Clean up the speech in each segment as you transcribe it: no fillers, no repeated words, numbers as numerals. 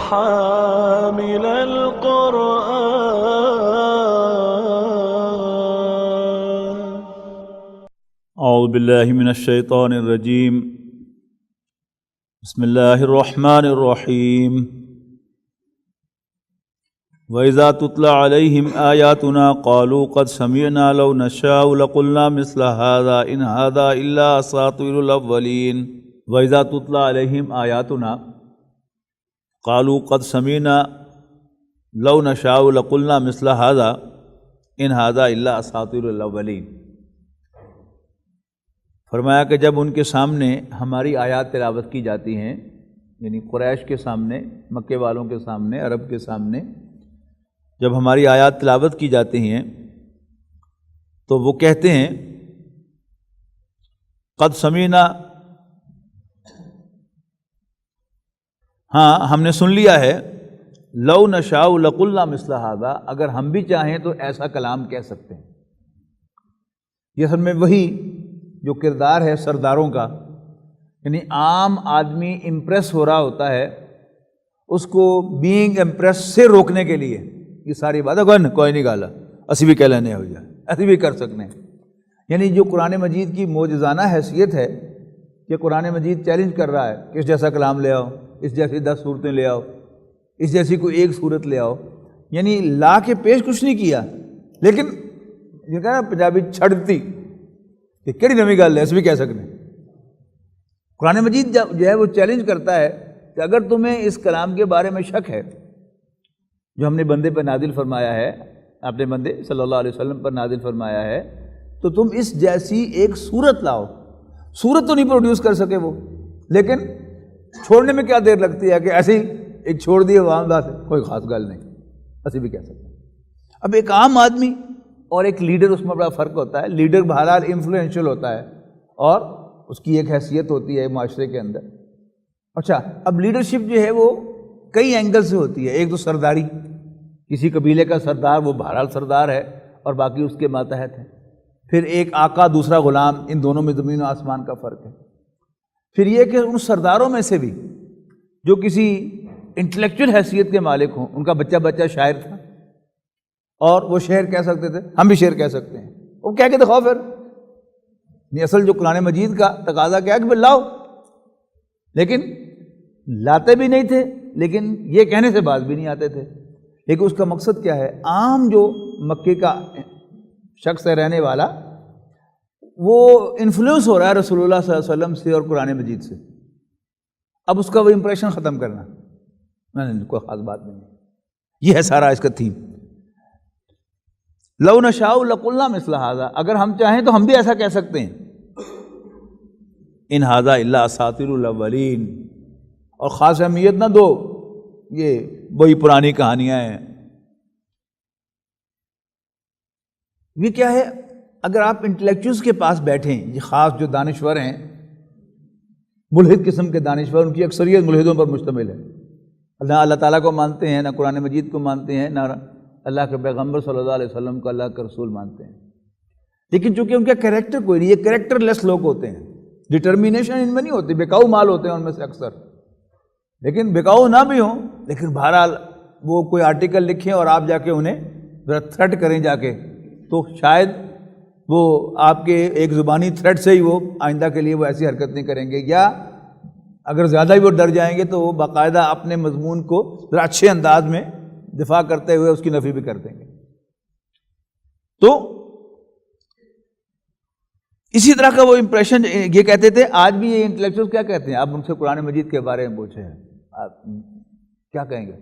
حامل القرآن. اعوذ باللہ من الشیطان الرجیم. بسم اللہ الرحمن الرحیم. وَإِذَا تُتْلَى عَلَيْهِمْ آيَاتُنَا قَالُوا قَدْ سَمِعْنَا لَوْ نَشَاءُ لَقُلْنَا مِثْلَ هَذَا إِنْ هَذَا إِلَّا أَسَاطِيرُ الْأَوَّلِينَ. وَإِذَا تُتْلَى عَلَيْهِمْ آيَاتُنَا قَالُوا قَدْ سَمِعْنَا لَوْ نَشَاءُ لَقُلْنَا مِثْلَ هَذَا إِنْ هَذَا إِلَّا أَسَاطِيرُ الْأَوَّلِينَ. فرمایا کہ جب ان کے سامنے ہماری آیات تلاوت کی جاتی ہیں، یعنی قریش کے سامنے، مکے والوں کے سامنے، عرب کے سامنے جب ہماری آیات تلاوت کی جاتی ہیں تو وہ کہتے ہیں قد سمینا، ہاں ہم نے سن لیا ہے، لو نشاء لقلنا مثل ھذا، اگر ہم بھی چاہیں تو ایسا کلام کہہ سکتے ہیں. یہ اصل میں وہی جو کردار ہے سرداروں کا، یعنی عام آدمی امپریس ہو رہا ہوتا ہے، اس کو بینگ امپریس سے روکنے کے لیے یہ ساری باتیں کوئی نہیں گالا اسی بھی کہہ لینے ہو جائے، ایسی بھی کر سکتے ہیں. یعنی جو قرآن مجید کی معجزانہ حیثیت ہے کہ قرآن مجید چیلنج کر رہا ہے کہ اس جیسا کلام لے آؤ، اس جیسی 10 صورتیں لے آؤ، اس جیسی کوئی ایک صورت لے آؤ، یعنی لا کے پیش کچھ نہیں کیا، لیکن یہ کہنا پنجابی چھڑتی کہ کیڑی نویں گل ہے، ایسے بھی کہہ سکتے ہیں. قرآن مجید جو ہے وہ چیلنج کرتا ہے کہ اگر تمہیں اس کلام کے بارے میں شک ہے جو ہم نے بندے پر نازل فرمایا ہے، اپنے بندے صلی اللہ علیہ وسلم پر نازل فرمایا ہے، تو تم اس جیسی ایک صورت لاؤ. صورت تو نہیں پروڈیوس کر سکے وہ، لیکن چھوڑنے میں کیا دیر لگتی ہے کہ ایسے ہی ایک چھوڑ دیے عوام سے، کوئی خاص گل نہیں، ایسے بھی کہہ سکتے ہیں. اب ایک عام آدمی اور ایک لیڈر، اس میں بڑا فرق ہوتا ہے. لیڈر بہرحال انفلوئنشل ہوتا ہے اور اس کی ایک حیثیت ہوتی ہے معاشرے کے اندر. اچھا، اب لیڈرشپ جو ہے وہ کئی اینگل سے ہوتی ہے. ایک تو سرداری، کسی قبیلے کا سردار وہ بہرحال سردار ہے اور باقی اس کے ماتحت ہیں. پھر ایک آقا، دوسرا غلام، ان دونوں میں زمین و آسمان کا فرق ہے. پھر یہ کہ ان سرداروں میں سے بھی جو کسی انٹلیکچوئل حیثیت کے مالک ہوں، ان کا بچہ شاعر تھا اور وہ شعر کہہ سکتے تھے، ہم بھی شعر کہہ سکتے ہیں، وہ کہہ کے دکھاؤ. پھر اصل جو قرآن مجید کا تقاضا کیا کہ لاؤ، لیکن لاتے بھی نہیں تھے، لیکن یہ کہنے سے باز بھی نہیں آتے تھے. لیکن اس کا مقصد کیا ہے؟ عام جو مکے کا شخص ہے رہنے والا، وہ انفلوئنس ہو رہا ہے رسول اللہ صلی اللہ علیہ وسلم سے اور قرآن مجید سے. اب اس کا وہ امپریشن ختم کرنا، نہیں کوئی خاص بات نہیں ہے. یہ ہے سارا اس کا تھیم. لو نشاء لقلنا مثل ھذا، اگر ہم چاہیں تو ہم بھی ایسا کہہ سکتے ہیں. ان ھذا الا اساطیر الاولین، اور خاص اہمیت نہ دو، یہ وہی پرانی کہانیاں ہیں. یہ کیا ہے؟ اگر آپ انٹلیکچوئلس کے پاس بیٹھیں، یہ خاص جو دانشور ہیں، ملحد قسم کے دانشور، ان کی اکثریت ملحدوں پر مشتمل ہے. نہ اللہ تعالیٰ کو مانتے ہیں، نہ قرآن مجید کو مانتے ہیں، نہ اللہ کے پیغمبر صلی اللہ علیہ وسلم کو اللہ کا رسول مانتے ہیں. لیکن چونکہ ان کا کریکٹر کوئی نہیں، یہ کریکٹر لیس لوگ ہوتے ہیں، ڈٹرمینیشن ان میں نہیں ہوتی، بکاؤ مال ہوتے ہیں ان میں سے اکثر. لیکن بکاؤ نہ بھی ہوں، لیکن بہرحال وہ کوئی آرٹیکل لکھیں اور آپ جا کے انہیں ذرا تھریٹ کریں جا کے، تو شاید وہ آپ کے ایک زبانی تھریٹ سے ہی وہ آئندہ کے لیے وہ ایسی حرکت نہیں کریں گے، یا اگر زیادہ ہی وہ ڈر جائیں گے تو وہ باقاعدہ اپنے مضمون کو ذرا اچھے انداز میں دفاع کرتے ہوئے اس کی نفی بھی کر دیں گے. تو اسی طرح کا وہ امپریشن یہ کہتے تھے. آج بھی یہ انٹلیکچوئل کیا کہتے ہیں؟ آپ ان سے قرآن مجید کے بارے میں پوچھیں، آپ کیا کہیں گے؟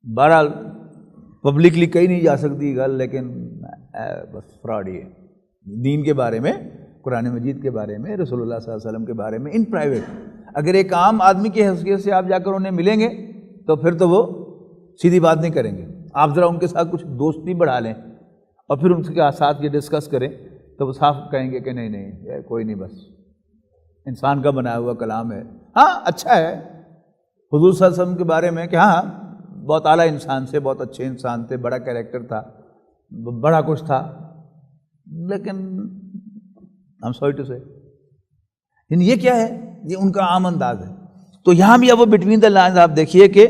بہرحال پبلکلی کہی نہیں جا سکتی گل، لیکن بس فراڈ ہی ہے. دین کے بارے میں، قرآن مجید کے بارے میں، رسول اللہ صلی اللہ علیہ وسلم کے بارے میں ان پرائیویٹ اگر ایک عام آدمی کی حیثیت سے آپ جا کر انہیں ملیں گے تو پھر تو وہ سیدھی بات نہیں کریں گے. آپ ذرا ان کے ساتھ کچھ دوستی بڑھا لیں اور پھر ان کے ساتھ یہ ڈسکس کریں تو وہ صاف کہیں گے کہ نہیں کوئی نہیں، بس انسان کا بنایا ہوا کلام ہے. ہاں اچھا ہے حضور صلی اللہ علیہ وسلم کے بارے میں کہ ہاں بہت اعلیٰ انسان تھے، بہت اچھے انسان تھے، بڑا کیریکٹر تھا، بڑا کچھ تھا، لیکن I'm sorry to say، یعنی یہ کیا ہے؟ یہ ان کا عام انداز ہے. تو یہاں بھی اب وہ بٹوین دا لائنز آپ دیکھیے کہ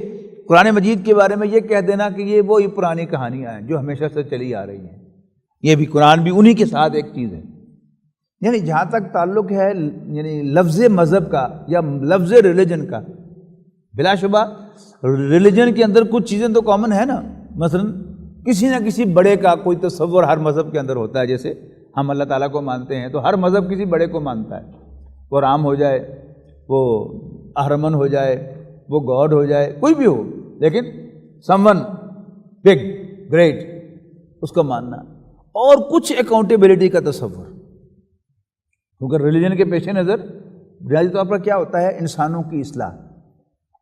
قرآن مجید کے بارے میں یہ کہہ دینا کہ یہ وہی پرانی کہانیاں ہیں جو ہمیشہ سے چلی آ رہی ہیں، یہ بھی قرآن بھی انہی کے ساتھ ایک چیز ہے۔ یعنی جہاں تک تعلق ہے یعنی لفظ مذہب کا یا لفظ ریلیجن کا، بلا شبہ ریلیجن کے اندر کچھ چیزیں تو کامن ہے نا، مثلا کسی نہ کسی بڑے کا کوئی تصور ہر مذہب کے اندر ہوتا ہے، جیسے ہم اللہ تعالیٰ کو مانتے ہیں تو ہر مذہب کسی بڑے کو مانتا ہے، وہ رام ہو جائے، وہ اہرمن ہو جائے، وہ گاڈ ہو جائے، کوئی بھی ہو، لیکن سم ون بگ گریٹ اس کا ماننا، اور کچھ اکاؤنٹیبلٹی کا تصور، کیونکہ ریلیجن کے پیش نظر بنیادی طور پر کیا ہوتا ہے، انسانوں کی اصلاح،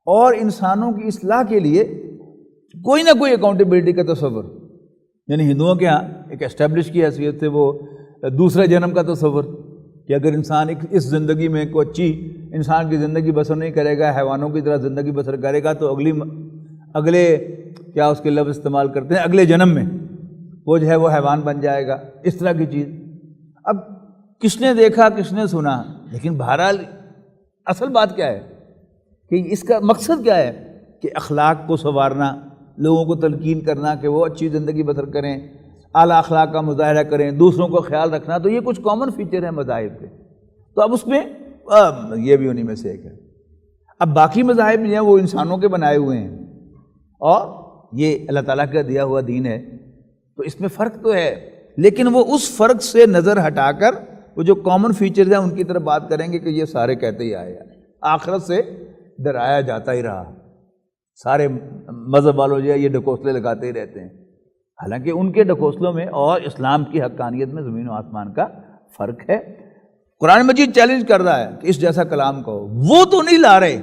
اور انسانوں کی اصلاح کے لیے کوئی نہ کوئی اکاؤنٹیبلٹی کا تصور، یعنی ہندوؤں کے ہاں ایک اسٹیبلش کی حیثیت سے وہ دوسرے جنم کا تصور کہ اگر انسان اس زندگی میں کوئی اچھی انسان کی زندگی بسر نہیں کرے گا، حیوانوں کی طرح زندگی بسر کرے گا، تو اگلے کیا اس کے لفظ استعمال کرتے ہیں، اگلے جنم میں وہ جو ہے وہ حیوان بن جائے گا، اس طرح کی چیز۔ اب کس نے دیکھا کس نے سنا، لیکن بہرحال اصل بات کیا ہے کہ اس کا مقصد کیا ہے کہ اخلاق کو سنوارنا، لوگوں کو تلقین کرنا کہ وہ اچھی زندگی بسر کریں، اعلیٰ اخلاق کا مظاہرہ کریں، دوسروں کو خیال رکھنا، تو یہ کچھ کامن فیچر ہیں مذاہب کے، تو اب اس میں یہ بھی انہی میں سے ایک ہے۔ اب باقی مذاہب جو ہیں وہ انسانوں کے بنائے ہوئے ہیں اور یہ اللہ تعالیٰ کا دیا ہوا دین ہے، تو اس میں فرق تو ہے، لیکن وہ اس فرق سے نظر ہٹا کر وہ جو کامن فیچرز ہیں ان کی طرف بات کریں گے کہ یہ سارے کہتے ہی آئے ہیں، آخرت سے ڈرایا جاتا ہی رہا، سارے مذہب والوں جو ہے یہ ڈھکوسلے لگاتے ہی رہتے ہیں، حالانکہ ان کے ڈھکوسلوں میں اور اسلام کی حقانیت میں زمین و آسمان کا فرق ہے۔ قرآن مجید چیلنج کر رہا ہے کہ اس جیسا کلام کہو، وہ تو نہیں لا رہے،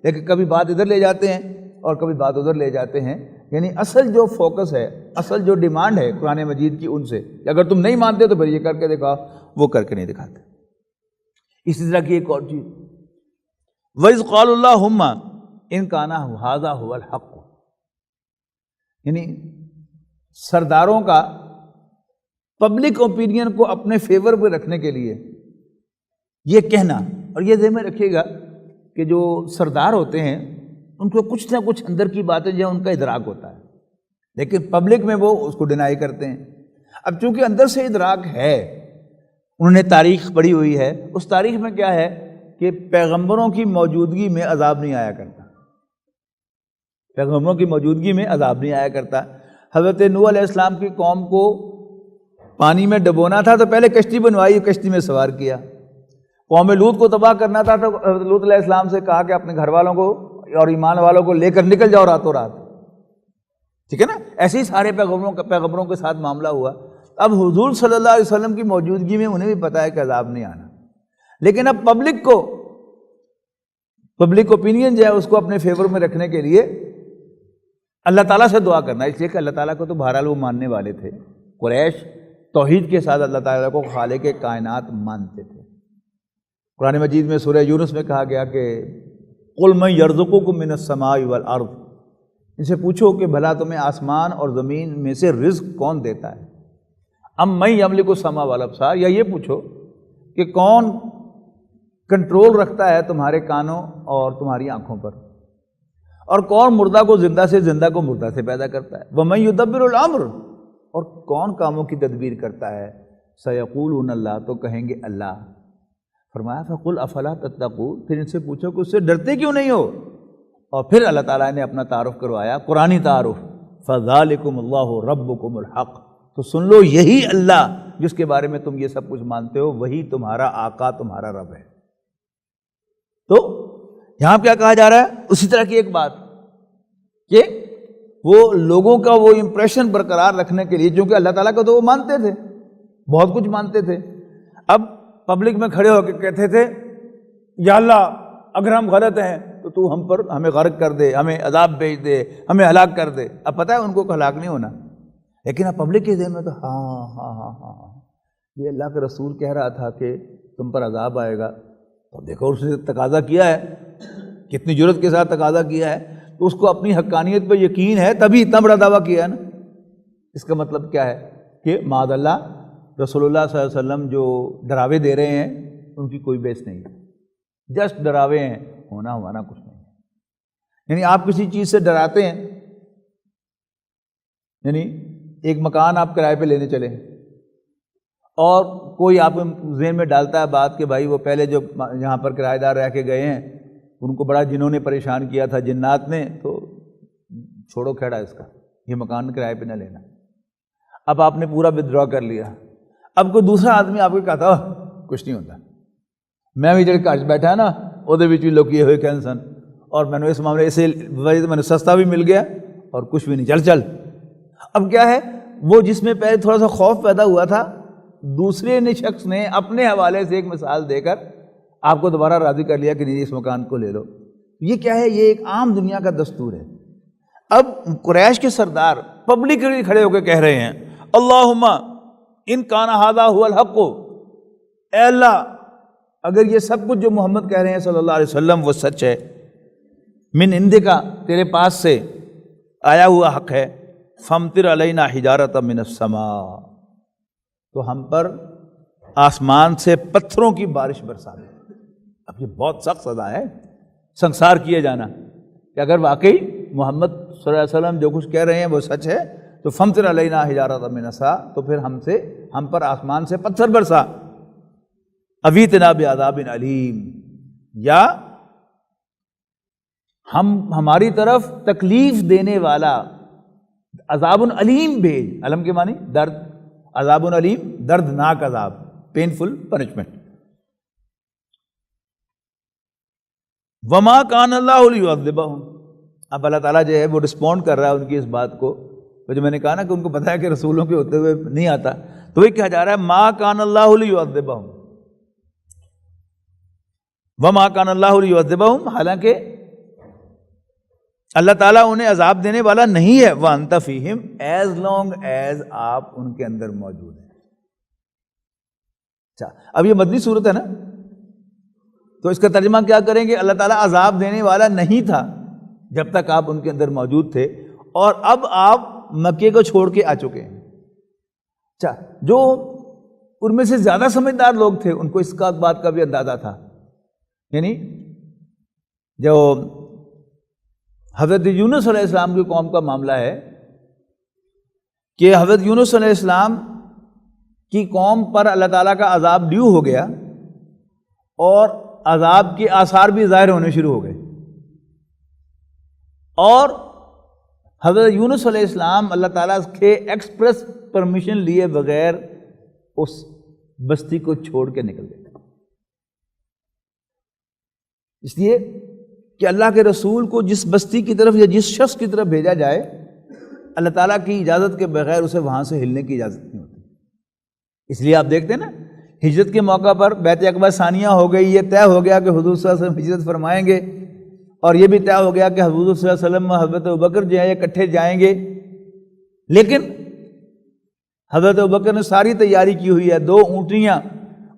لیکن کبھی بات ادھر لے جاتے ہیں اور کبھی بات ادھر لے جاتے ہیں، یعنی اصل جو فوکس ہے، اصل جو ڈیمانڈ ہے قرآن مجید کی ان سے کہ اگر تم نہیں مانتے تو پھر یہ کر کے دکھاؤ، وہ کر کے نہیں دکھاتے۔ اسی طرح کی ایک اور چیز، وَإِذْ قَالُوا اللَّهُمَّ إِنْ كَانَ هَذَا هُوَ الْحَقُّ، یعنی سرداروں کا پبلک اوپینین کو اپنے فیور پہ رکھنے کے لیے یہ کہنا، اور یہ ذہن میں رکھیے گا کہ جو سردار ہوتے ہیں ان کو کچھ نہ کچھ اندر کی باتیں جو ان کا ادراک ہوتا ہے، لیکن پبلک میں وہ اس کو ڈینائی کرتے ہیں۔ اب چونکہ اندر سے ادراک ہے، انہوں نے تاریخ پڑھی ہوئی ہے، اس تاریخ میں کیا ہے کہ پیغمبروں کی موجودگی میں عذاب نہیں آیا کرتا، پیغمبروں کی موجودگی میں عذاب نہیں آیا کرتا۔ حضرت نوح علیہ السلام کی قوم کو پانی میں ڈبونا تھا تو پہلے کشتی بنوائی، کشتی میں سوار کیا۔ قوم لوط کو تباہ کرنا تھا تو حضرت لوط علیہ السلام سے کہا کہ اپنے گھر والوں کو اور ایمان والوں کو لے کر نکل جاؤ راتوں رات، ٹھیک ہے نا؟ ایسے ہی سارے پیغمبروں کے ساتھ معاملہ ہوا۔ اب حضور صلی اللہ علیہ وسلم کی موجودگی میں انہیں بھی پتہ ہے کہ عذاب نہیں آنا، لیکن اب پبلک اوپینین جو ہے اس کو اپنے فیور میں رکھنے کے لیے اللہ تعالیٰ سے دعا کرنا، اس لیے کہ اللہ تعالیٰ کو تو بہرحال وہ ماننے والے تھے، قریش توحید کے ساتھ اللہ تعالیٰ کو خالق کائنات مانتے تھے۔ قرآن مجید میں سورہ یونس میں کہا گیا کہ قُلْ مَن يَرْزُقُكُم مِّنَ السَّمَاءِ وَالْأَرْضِ، ان سے پوچھو کہ بھلا تمہیں آسمان اور زمین میں سے رزق کون دیتا ہے، ام مَن يَمْلِكُ السَّمْعَ وَالْأَبْصَارَ، یا یہ پوچھو کہ کون کنٹرول رکھتا ہے تمہارے کانوں اور تمہاری آنکھوں پر، اور کون مردہ کو زندہ سے، زندہ کو مردہ سے پیدا کرتا ہے، وَمَن يُدَبِّرُ الْأَمْرَ، اور کون کاموں کی تدبیر کرتا ہے، سَيَقُولُونَ اللَّهُ، تو کہیں گے اللہ۔ فرمایا فَقُلْ أَفَلَا تَتَّقُونَ، پھر ان سے پوچھو کہ اس سے ڈرتے کیوں نہیں ہو، اور پھر اللہ تعالیٰ نے اپنا تعارف کروایا، قرآنی تعارف، فَذَلِكُمُ اللَّهُ رَبُّكُمُ الْحَقُّ، تو سن لو یہی اللہ جس کے بارے میں تم یہ سب کچھ مانتے ہو، وہی تمہارا آقا، تمہارا رب ہے۔ تو یہاں کیا کہا جا رہا ہے، اسی طرح کی ایک بات کہ وہ لوگوں کا وہ امپریشن برقرار رکھنے کے لیے، چونکہ اللہ تعالیٰ کو تو وہ مانتے تھے، بہت کچھ مانتے تھے، اب پبلک میں کھڑے ہو کے کہتے تھے یا اللہ اگر ہم غلط ہیں تو تو ہمیں غرق کر دے، ہمیں عذاب بھیج دے، ہمیں ہلاک کر دے۔ اب پتہ ہے ان کو ہلاک نہیں ہونا، لیکن اب پبلک کے ذہن میں تو ہاں یہ اللہ کے رسول کہہ رہا تھا کہ تم پر عذاب آئے گا، تو دیکھو اس نے تقاضا کیا ہے، کتنی جرت کے ساتھ تقاضا کیا ہے، تو اس کو اپنی حقانیت پہ یقین ہے تبھی اتنا بڑا دعویٰ کیا ہے نا۔ اس کا مطلب کیا ہے کہ معاذ اللہ رسول اللہ صلی اللہ علیہ وسلم جو ڈراوے دے رہے ہیں ان کی کوئی بیس نہیں ہے، جسٹ ڈراوے ہیں، ہونا ہمارا کچھ نہیں۔ یعنی آپ کسی چیز سے ڈراتے ہیں، یعنی ایک مکان آپ کرائے پہ لینے چلے اور کوئی آپ ذہن میں ڈالتا ہے بات کہ بھائی وہ پہلے جو یہاں پر کرایہ دار رہ کے گئے ہیں ان کو بڑا جنہوں نے پریشان کیا تھا، جنات نے، تو چھوڑو کھیڑا اس کا، یہ مکان کرائے پہ نہ لینا۔ اب آپ نے پورا ودڈرا کر لیا، اب کوئی دوسرا آدمی آپ کو کہتا کچھ نہیں ہوتا، میں بھی جڑے گھر بیٹھا ہے نا وہ بھی لوگ کیے ہوئے کہن سن، اور میں نے اس معاملے سے میں نے سستا بھی مل گیا اور کچھ بھی نہیں، چل۔ اب کیا ہے، وہ جس میں پہلے تھوڑا سا خوف پیدا ہوا تھا، دوسرے شخص نے اپنے حوالے سے ایک مثال دے کر آپ کو دوبارہ راضی کر لیا کہ نہیں اس مکان کو لے لو۔ یہ کیا ہے، یہ ایک عام دنیا کا دستور ہے۔ اب قریش کے سردار پبلکلی کھڑے ہو کے کہہ رہے ہیں اللہم ان کان ھذا ھو الحق، اے اللہ اگر یہ سب کچھ جو محمد کہہ رہے ہیں صلی اللہ علیہ وسلم وہ سچ ہے، من عندک تیرے پاس سے آیا ہوا حق ہے، فامطر علینا حجارۃ من السماء، تو ہم پر آسمان سے پتھروں کی بارش برسا دے۔ اب یہ بہت سخت سزا ہے، سنسار کیے جانا، کہ اگر واقعی محمد صلی اللہ علیہ وسلم جو کچھ کہہ رہے ہیں وہ سچ ہے تو فامطر علینا حجارۃ من السماء، تو پھر ہم پر آسمان سے پتھر برسا، اویتنا بعذاب علیم، یا ہماری طرف تکلیف دینے والا عذاب علیم بھیج، علم کے معنی درد، عذاب علیم دردناک عذاب، پینفل پنشمنٹ۔ وما کان اللہ لیعذبہم، اب اللہ تعالیٰ جو ہے وہ رسپونڈ کر رہا ہے ان کی اس بات کو، جو میں نے کہا نا کہ ان کو پتا ہے کہ رسولوں کے ہوتے ہوئے نہیں آتا، تو یہ کہا جا رہا ہے ما کان اللہ لیعذبہم، وما کان اللہ لیعذبہم، حالانکہ اللہ تعالیٰ انہیں عذاب دینے والا نہیں ہے، وَأَنْتَ فِيهِمْ، ایز لانگ ایز آپ ان کے اندر موجود ہیں۔ اچھا، اب یہ مدنی صورت ہے نا، تو اس کا ترجمہ کیا کریں گے؟ اللہ تعالیٰ عذاب دینے والا نہیں تھا جب تک آپ ان کے اندر موجود تھے، اور اب آپ مکے کو چھوڑ کے آ چکے ہیں۔ اچھا، جو ان میں سے زیادہ سمجھدار لوگ تھے ان کو اس بات کا بھی اندازہ تھا، یعنی جو حضرت یونس علیہ السلام کی قوم کا معاملہ ہے کہ حضرت یونس علیہ السلام کی قوم پر اللہ تعالیٰ کا عذاب ڈیو ہو گیا اور عذاب کے آثار بھی ظاہر ہونے شروع ہو گئے، اور حضرت یونس علیہ السلام اللہ تعالیٰ کے ایکسپریس پرمیشن لیے بغیر اس بستی کو چھوڑ کے نکل گئے، اس لیے کہ اللہ کے رسول کو جس بستی کی طرف یا جس شخص کی طرف بھیجا جائے، اللہ تعالیٰ کی اجازت کے بغیر اسے وہاں سے ہلنے کی اجازت نہیں ہوتی۔ اس لیے آپ دیکھتے ہیں نا، ہجرت کے موقع پر بیت عقبہ ثانیہ ہو گئی، یہ طے ہو گیا کہ حضور صلی اللہ علیہ وسلم ہجرت فرمائیں گے، اور یہ بھی طے ہو گیا کہ حضور صلی اللہ علیہ وسلم حضرت ابوبکر جو ہے یہ اکٹھے جائیں گے، لیکن حضرت ابوبکر نے ساری تیاری کی ہوئی ہے، 2 اونٹنیاں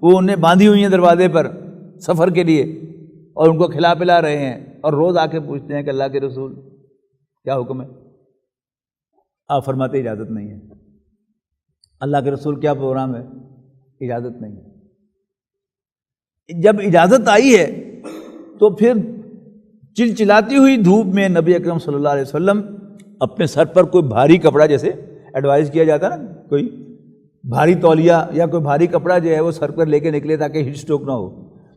وہ انہیں باندھی ہوئی ہیں دروازے پر سفر کے لیے، اور ان کو کھلا پلا رہے ہیں، اور روز آ کے پوچھتے ہیں کہ اللہ کے رسول کیا حکم ہے؟ آپ فرماتے اجازت نہیں ہے۔ اللہ کے رسول کیا پروگرام ہے؟ اجازت نہیں ہے۔ جب اجازت آئی ہے تو پھر چلچلاتی ہوئی دھوپ میں نبی اکرم صلی اللہ علیہ وسلم اپنے سر پر کوئی بھاری کپڑا، جیسے ایڈوائز کیا جاتا ہے نا، کوئی بھاری تولیہ یا کوئی بھاری کپڑا جو ہے وہ سر پر لے کے نکلے تاکہ ہیٹ اسٹروک نہ ہو،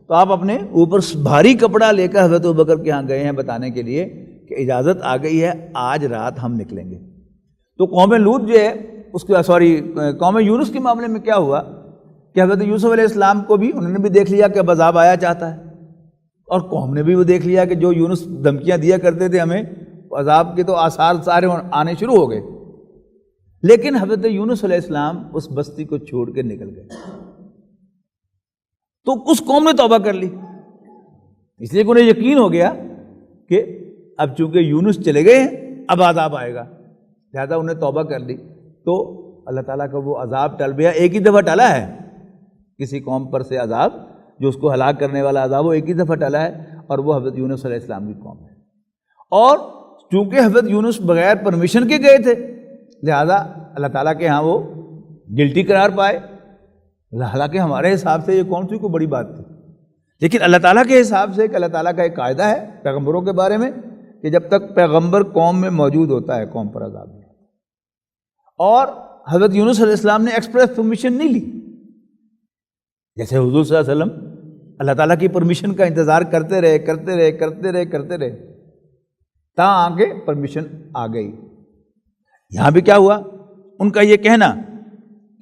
تو آپ اپنے اوپر بھاری کپڑا لے کر حضرت ابوبکر کے ہاں گئے ہیں بتانے کے لیے کہ اجازت آ گئی ہے، آج رات ہم نکلیں گے۔ تو قوم لوط جو ہے اس کے قوم یونس کے معاملے میں کیا ہوا کہ حضرت یوسف علیہ السلام کو بھی انہوں نے بھی دیکھ لیا کہ اب عذاب آیا چاہتا ہے، اور قوم نے بھی وہ دیکھ لیا کہ جو یونس دھمکیاں دیا کرتے تھے ہمیں، عذاب کے تو آثار سارے آنے شروع ہو گئے، لیکن حضرت یونس علیہ السلام اس بستی کو چھوڑ کے نکل گئے، تو اس قوم نے توبہ کر لی، اس لیے کہ انہیں یقین ہو گیا کہ اب چونکہ یونس چلے گئے ہیں اب عذاب آئے گا، لہذا انہیں توبہ کر لی، تو اللہ تعالیٰ کا وہ عذاب ٹل گیا۔ ایک ہی دفعہ ٹلا ہے کسی قوم پر سے عذاب، جو اس کو ہلاک کرنے والا عذاب وہ ایک ہی دفعہ ٹلا ہے، اور وہ حضرت یونس علیہ السلام کی قوم ہے، اور چونکہ حضرت یونس بغیر پرمیشن کے گئے تھے لہذا اللہ تعالیٰ کے ہاں وہ گلٹی قرار پائے، حالانکہ ہمارے حساب سے یہ کون سی کوئی بڑی بات تھی، لیکن اللہ تعالیٰ کے حساب سے کہ اللہ تعالیٰ کا ایک قاعدہ ہے پیغمبروں کے بارے میں کہ جب تک پیغمبر قوم میں موجود ہوتا ہے قوم پر عذاب نہیں ہوتا۔ اور حضرت یونس علیہ السلام نے ایکسپریس پرمیشن نہیں لی، جیسے حضور صلی اللہ علیہ وسلم اللہ تعالیٰ کی پرمیشن کا انتظار کرتے رہے تا آگے پرمیشن آ گئی۔ یہاں بھی کیا ہوا، ان کا یہ کہنا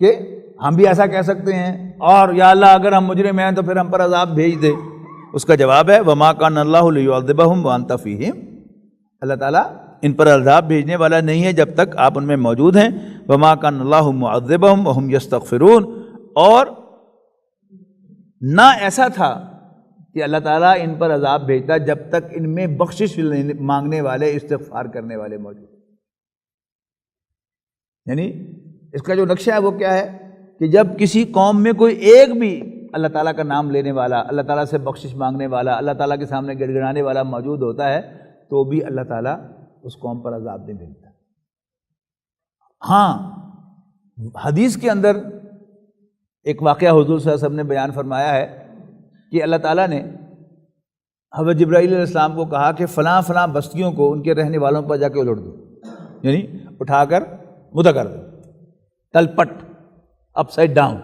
کہ ہم بھی ایسا کہہ سکتے ہیں، اور یا اللہ اگر ہم مجرم ہیں تو پھر ہم پر عذاب بھیج دے۔ اس کا جواب ہے وما کان اللہ لیعذبہم وانت فیہم، اللہ تعالیٰ ان پر عذاب بھیجنے والا نہیں ہے جب تک آپ ان میں موجود ہیں۔ وما کان اللہ معذبہم وہم یستغفرون، اور نہ ایسا تھا کہ اللہ تعالیٰ ان پر عذاب بھیجتا جب تک ان میں بخشش مانگنے والے، استغفار کرنے والے موجود۔ یعنی اس کا جو نقشہ ہے وہ کیا ہے کہ جب کسی قوم میں کوئی ایک بھی اللہ تعالیٰ کا نام لینے والا، اللہ تعالیٰ سے بخشش مانگنے والا، اللہ تعالیٰ کے سامنے گڑ گڑانے والا موجود ہوتا ہے تو بھی اللہ تعالیٰ اس قوم پر عذاب نہیں بھیجتا۔ ہاں، حدیث کے اندر ایک واقعہ حضور صلی اللہ علیہ وسلم نے بیان فرمایا ہے کہ اللہ تعالیٰ نے حضرت جبرائیل علیہ السلام کو کہا کہ فلاں فلاں بستیوں کو ان کے رہنے والوں پر جا کے الٹ دو، یعنی اٹھا کر مدہ کر دو، تلپٹ، اپ سائڈ ڈاؤن۔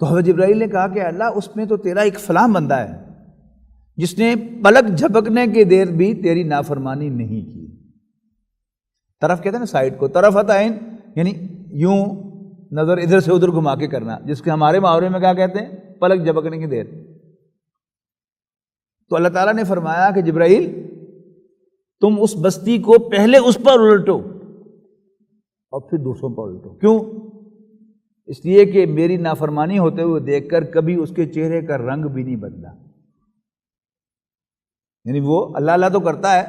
تو حضرت جبرائیل نے کہا کہ اللہ اس میں تو تیرا ایک فلاں بندہ ہے جس نے پلک جھپکنے کے دیر بھی تیری نافرمانی نہیں کی۔ طرف کہتے ہیں نا سائڈ کو، طرفت عین یعنی یوں نظر ادھر سے ادھر گھما کے کرنا، جس کے ہمارے محاورے میں کیا کہتے ہیں، پلک جھپکنے کی دیر۔ تو اللہ تعالیٰ نے فرمایا کہ جبرائیل تم اس بستی کو پہلے اس پر الٹو اور پھر دوسروں پر الٹو۔ کیوں؟ اس لیے کہ میری نافرمانی ہوتے ہوئے دیکھ کر کبھی اس کے چہرے کا رنگ بھی نہیں بدلا۔ یعنی وہ اللہ اللہ تو کرتا ہے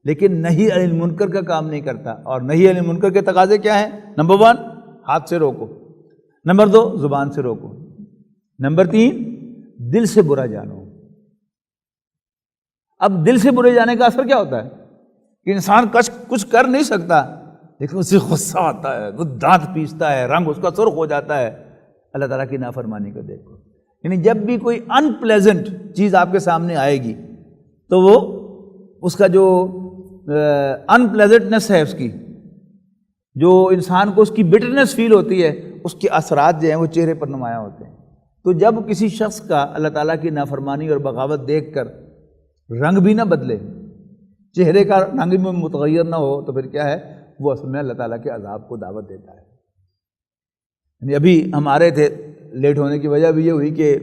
لیکن نہی عن المنکر کا کام نہیں کرتا، اور نہی عن المنکر کے تقاضے کیا ہیں؟ نمبر 1 ہاتھ سے روکو، نمبر 2 زبان سے روکو، نمبر 3 دل سے برا جانو۔ اب دل سے برے جانے کا اثر کیا ہوتا ہے کہ انسان کچھ کر نہیں سکتا لیکن اسے غصہ آتا ہے، وہ دانت پیستا ہے، رنگ اس کا سرخ ہو جاتا ہے اللہ تعالیٰ کی نافرمانی کو دیکھ کر۔ یعنی جب بھی کوئی ان پلیزنٹ چیز آپ کے سامنے آئے گی تو وہ اس کا جو ان پلیزنٹنس ہے، اس کی جو انسان کو اس کی بٹرنس فیل ہوتی ہے، اس کے اثرات جو ہیں وہ چہرے پر نمایاں ہوتے ہیں۔ تو جب کسی شخص کا اللہ تعالیٰ کی نافرمانی اور بغاوت دیکھ کر رنگ بھی نہ بدلے، چہرے کا رنگ میں متغیر نہ ہو، تو پھر کیا ہے، وہ اصل میں اللہ تعالیٰ کے عذاب کو دعوت دیتا ہے۔ یعنی ابھی ہم آ رہے تھے، لیٹ ہونے کی وجہ بھی یہ ہوئی کہ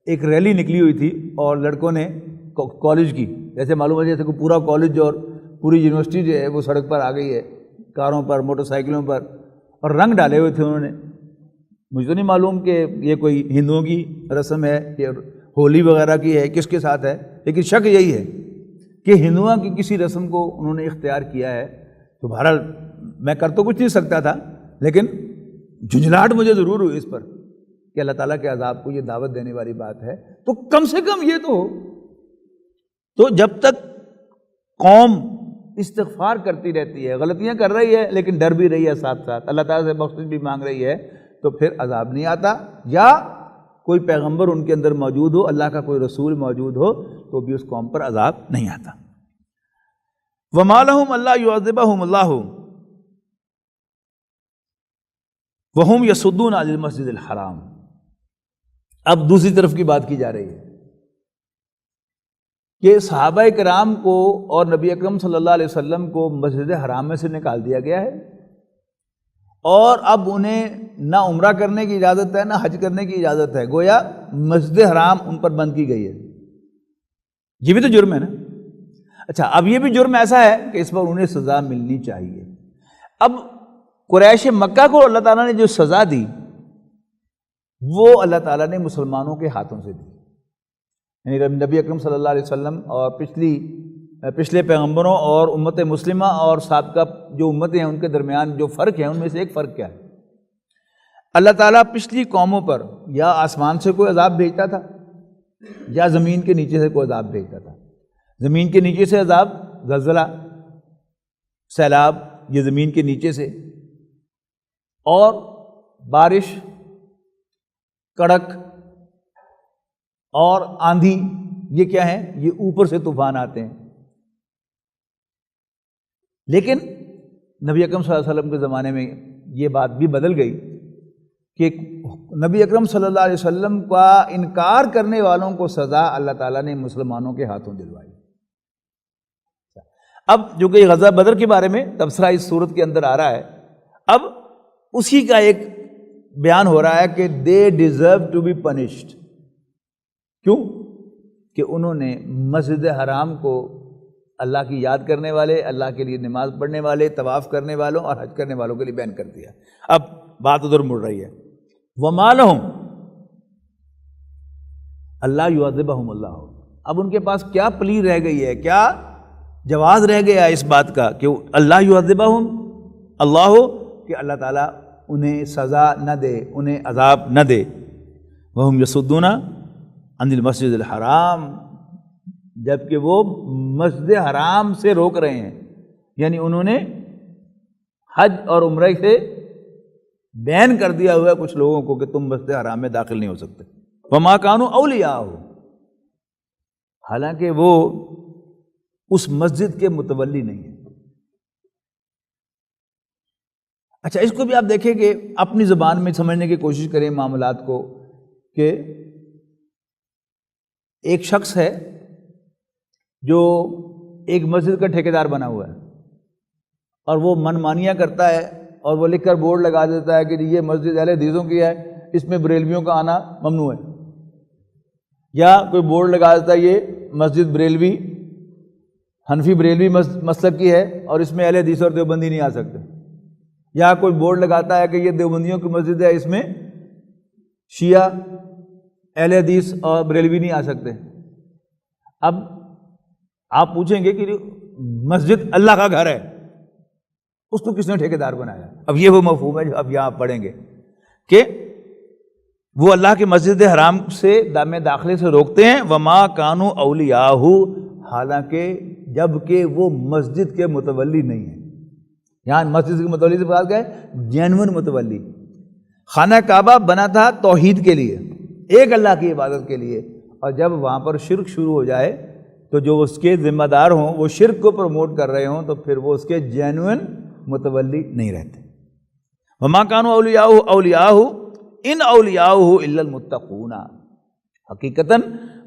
ایک ریلی نکلی ہوئی تھی اور لڑکوں نے کالج کی، جیسے معلوم ہے جیسے کہ پورا کالج اور پوری یونیورسٹی جو ہے وہ سڑک پر آ گئی ہے، کاروں پر، موٹر سائیکلوں پر، اور رنگ ڈالے ہوئے تھے انہوں نے۔ مجھے تو نہیں معلوم کہ یہ کوئی ہندوؤں کی رسم ہے کہ ہولی وغیرہ کی ہے، کس کے ساتھ ہے، لیکن شک یہی ہے کہ ہندوؤں کی کسی رسم کو انہوں نے اختیار کیا ہے۔ تو بہرحال میں کر تو کچھ نہیں سکتا تھا، لیکن جھنجھلاہٹ مجھے ضرور ہوئی اس پر کہ اللہ تعالیٰ کے عذاب کو یہ دعوت دینے والی بات ہے، تو کم سے کم یہ تو ہو۔ تو جب تک قوم استغفار کرتی رہتی ہے، غلطیاں کر رہی ہے لیکن ڈر بھی رہی ہے، ساتھ ساتھ اللہ تعالیٰ سے بخشش بھی مانگ رہی ہے، تو پھر عذاب نہیں آتا۔ یا کوئی پیغمبر ان کے اندر موجود ہو، اللہ کا کوئی رسول موجود ہو، تو بھی اس قوم پر عذاب نہیں آتا۔ وَمَا لَهُمْ أَلَّا يُعَذِّبَهُمُ اللَّهُ وَهُمْ يَصُدُّونَ عَنِ الْمَسْجِدِ الْحَرَامِ۔ اب دوسری طرف کی بات کی جا رہی ہے کہ صحابہ کرام کو اور نبی اکرم صلی اللہ علیہ وسلم کو مسجد حرام میں سے نکال دیا گیا ہے، اور اب انہیں نہ عمرہ کرنے کی اجازت ہے نہ حج کرنے کی اجازت ہے، گویا مسجد حرام ان پر بند کی گئی ہے۔ یہ بھی تو جرم ہے نا۔ اچھا، اب یہ بھی جرم ایسا ہے کہ اس پر انہیں سزا ملنی چاہیے۔ اب قریش مکہ کو اللہ تعالیٰ نے جو سزا دی وہ اللہ تعالیٰ نے مسلمانوں کے ہاتھوں سے دی، یعنی نبی اکرم صلی اللہ علیہ وسلم اور پچھلے پیغمبروں اور امت مسلمہ اور سابقہ جو امتیں ہیں ان کے درمیان جو فرق ہے، ان میں سے ایک فرق کیا ہے؟ اللہ تعالیٰ پچھلی قوموں پر یا آسمان سے کوئی عذاب بھیجتا تھا یا زمین کے نیچے سے کوئی عذاب بھیجتا تھا۔ زمین کے نیچے سے عذاب، زلزلہ، سیلاب، یہ زمین کے نیچے سے، اور بارش، کڑک اور آندھی، یہ کیا ہیں؟ یہ اوپر سے طوفان آتے ہیں۔ لیکن نبی اکرم صلی اللہ علیہ وسلم کے زمانے میں یہ بات بھی بدل گئی کہ نبی اکرم صلی اللہ علیہ وسلم کا انکار کرنے والوں کو سزا اللہ تعالیٰ نے مسلمانوں کے ہاتھوں دلوائی۔ اب جو کہ غزوہ بدر کے بارے میں تبصرہ اس صورت کے اندر آ رہا ہے، اب اسی کا ایک بیان ہو رہا ہے کہ they deserve to be punished. کیوں؟ کہ انہوں نے مسجد حرام کو اللہ کی یاد کرنے والے، اللہ کے لیے نماز پڑھنے والے، طواف کرنے والوں اور حج کرنے والوں کے لیے بین کر دیا۔ اب بات ادھر مڑ رہی ہے، وَمَا لَهُمْ اللہ يُعَذِّبَهُمُ اللَّهُ، اب ان کے پاس کیا پلی رہ گئی ہے، کیا جواز رہ گیا اس بات کا کہ اللہ يُعَذِّبَهُمْ اللہ، کہ اللہ تعالیٰ انہیں سزا نہ دے، انہیں عذاب نہ دے۔ وَهُمْ يَصُدُّونَ عَنِ الْمَسْجِدِ الْحَرَامِ، جبکہ وہ مسجد حرام سے روک رہے ہیں، یعنی انہوں نے حج اور عمرہ سے بین کر دیا ہوا ہے کچھ لوگوں کو کہ تم مسجد حرام میں داخل نہیں ہو سکتے۔ وَمَا كَانُوا أَوْلِيَاءَهُ، حالانکہ وہ اس مسجد کے متولی نہیں ہیں۔ اچھا، اس کو بھی آپ دیکھیں کہ اپنی زبان میں سمجھنے کی کوشش کریں معاملات کو، کہ ایک شخص ہے جو ایک مسجد کا ٹھیکیدار بنا ہوا ہے اور وہ من مانیاں کرتا ہے اور وہ لکھ کر بورڈ لگا دیتا ہے کہ یہ مسجد اہل حدیثوں کی ہے، اس میں بریلویوں کا آنا ممنوع ہے، یا کوئی بورڈ لگا دیتا ہے یہ مسجد بریلوی حنفی بریلوی مسلک کی ہے اور اس میں اہل حدیث اور دیوبندی نہیں آ سکتے، یا کوئی بورڈ لگاتا ہے کہ یہ دیوبندیوں کی مسجد ہے، اس میں شیعہ اہل حدیث اور بریلوی نہیں آ سکتے۔ اب آپ پوچھیں گے کہ مسجد اللہ کا گھر ہے، اس کو کس نے ٹھیکیدار بنایا؟ اب یہ وہ مفہوم ہے جو اب یہاں پڑھیں گے کہ وہ اللہ کے مسجد حرام سے میں داخلے سے روکتے ہیں، وما کانوا اولیاءہ، حالانکہ جب کہ وہ مسجد کے متولی نہیں ہیں۔ یہاں مسجد کے متولی سے بات ہے جینون متولی۔ خانہ کعبہ بنا تھا توحید کے لیے، ایک اللہ کی عبادت کے لیے، اور جب وہاں پر شرک شروع ہو جائے تو جو اس کے ذمہ دار ہوں وہ شرک کو پروموٹ کر رہے ہوں تو پھر وہ اس کے جینون متولی نہیں رہتے۔ وما کانوا اولیاءہ ان اولیاءہ الا المتقون، حقیقتاً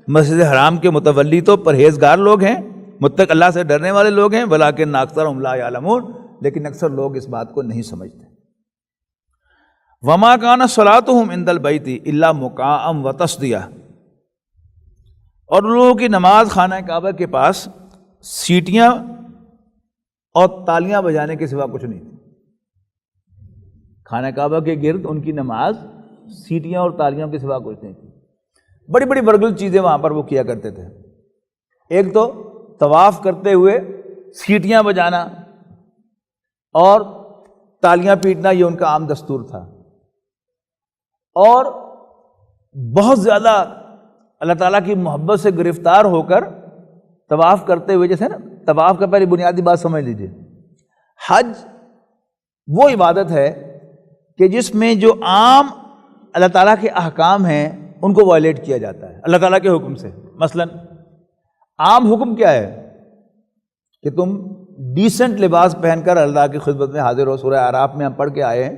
مسجد حرام کے متولی تو پرہیزگار لوگ ہیں، متق اللہ سے ڈرنے والے لوگ ہیں، ولکن اکثرهم لا یعلمون، لیکن اکثر لوگ اس بات کو نہیں سمجھتے۔ وما کان صلاتهم عند البیت الا مکاء وتصدیہ، اور لوگوں کی نماز خانہ کعبہ کے پاس سیٹیاں اور تالیاں بجانے کے سوا کچھ نہیں تھی۔ خانہ کعبہ کے گرد ان کی نماز سیٹیاں اور تالیوں کے سوا کچھ نہیں تھی۔ بڑی بڑی برگل چیزیں وہاں پر وہ کیا کرتے تھے، ایک تو طواف کرتے ہوئے سیٹیاں بجانا اور تالیاں پیٹنا، یہ ان کا عام دستور تھا، اور بہت زیادہ اللہ تعالیٰ کی محبت سے گرفتار ہو کر طواف کرتے ہوئے، جیسے نا طواف کا پہلے بنیادی بات سمجھ لیجئے، حج وہ عبادت ہے کہ جس میں جو عام اللہ تعالیٰ کے احکام ہیں ان کو وائلیٹ کیا جاتا ہے اللہ تعالیٰ کے حکم سے۔ مثلا عام حکم کیا ہے کہ تم ڈیسنٹ لباس پہن کر اللہ کی خدمت میں حاضر ہو۔ سورہ اعراف میں ہم پڑھ کے آئے ہیں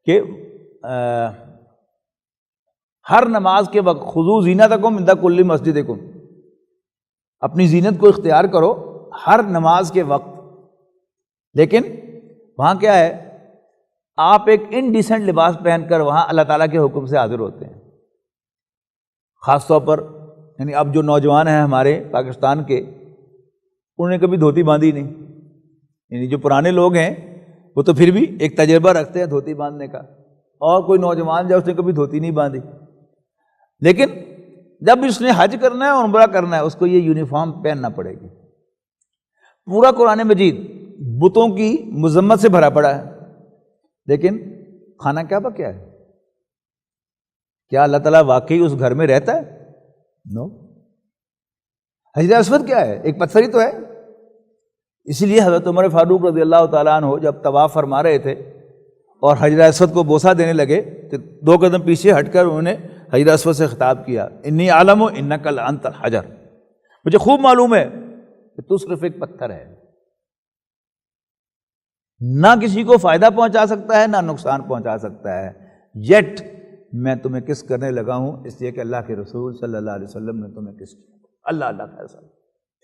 کہ ہر نماز کے وقت خذوا زینتکم عند کل مسجدکم، اپنی زینت کو اختیار کرو ہر نماز کے وقت۔ لیکن وہاں کیا ہے، آپ ایک انڈیسنٹ لباس پہن کر وہاں اللہ تعالیٰ کے حکم سے حاضر ہوتے ہیں۔ خاص طور پر یعنی اب جو نوجوان ہیں ہمارے پاکستان کے، انہوں نے کبھی دھوتی باندھی نہیں، یعنی جو پرانے لوگ ہیں وہ تو پھر بھی ایک تجربہ رکھتے ہیں دھوتی باندھنے کا، اور کوئی نوجوان جو اس نے کبھی دھوتی نہیں باندھی، لیکن جب اس نے حج کرنا ہے اور عمرہ کرنا ہے اس کو یہ یونیفارم پہننا پڑے گی۔ پورا قرآن مجید بتوں کی مذمت سے بھرا پڑا ہے، لیکن خانہ کعبہ کیا ہے؟ کیا اللہ تعالیٰ واقعی اس گھر میں رہتا ہے؟ نو۔ حجر اسود کیا ہے؟ ایک پتھر ہی تو ہے۔ اسی لیے حضرت عمر فاروق رضی اللہ تعالیٰ عنہ جب طواف فرما رہے تھے اور حجر اسود کو بوسہ دینے لگے تو 2 قدم پیچھے ہٹ کر انہوں نے حجر اسود سے خطاب کیا، انی اعلم انک لانت الحجر، مجھے خوب معلوم ہے کہ تو صرف ایک پتھر ہے، نہ کسی کو فائدہ پہنچا سکتا ہے نہ نقصان پہنچا سکتا ہے، یٹ میں تمہیں کس کرنے لگا ہوں اس لیے کہ اللہ کے رسول صلی اللہ علیہ وسلم نے تمہیں کس کیا، اللہ اللہ خیر۔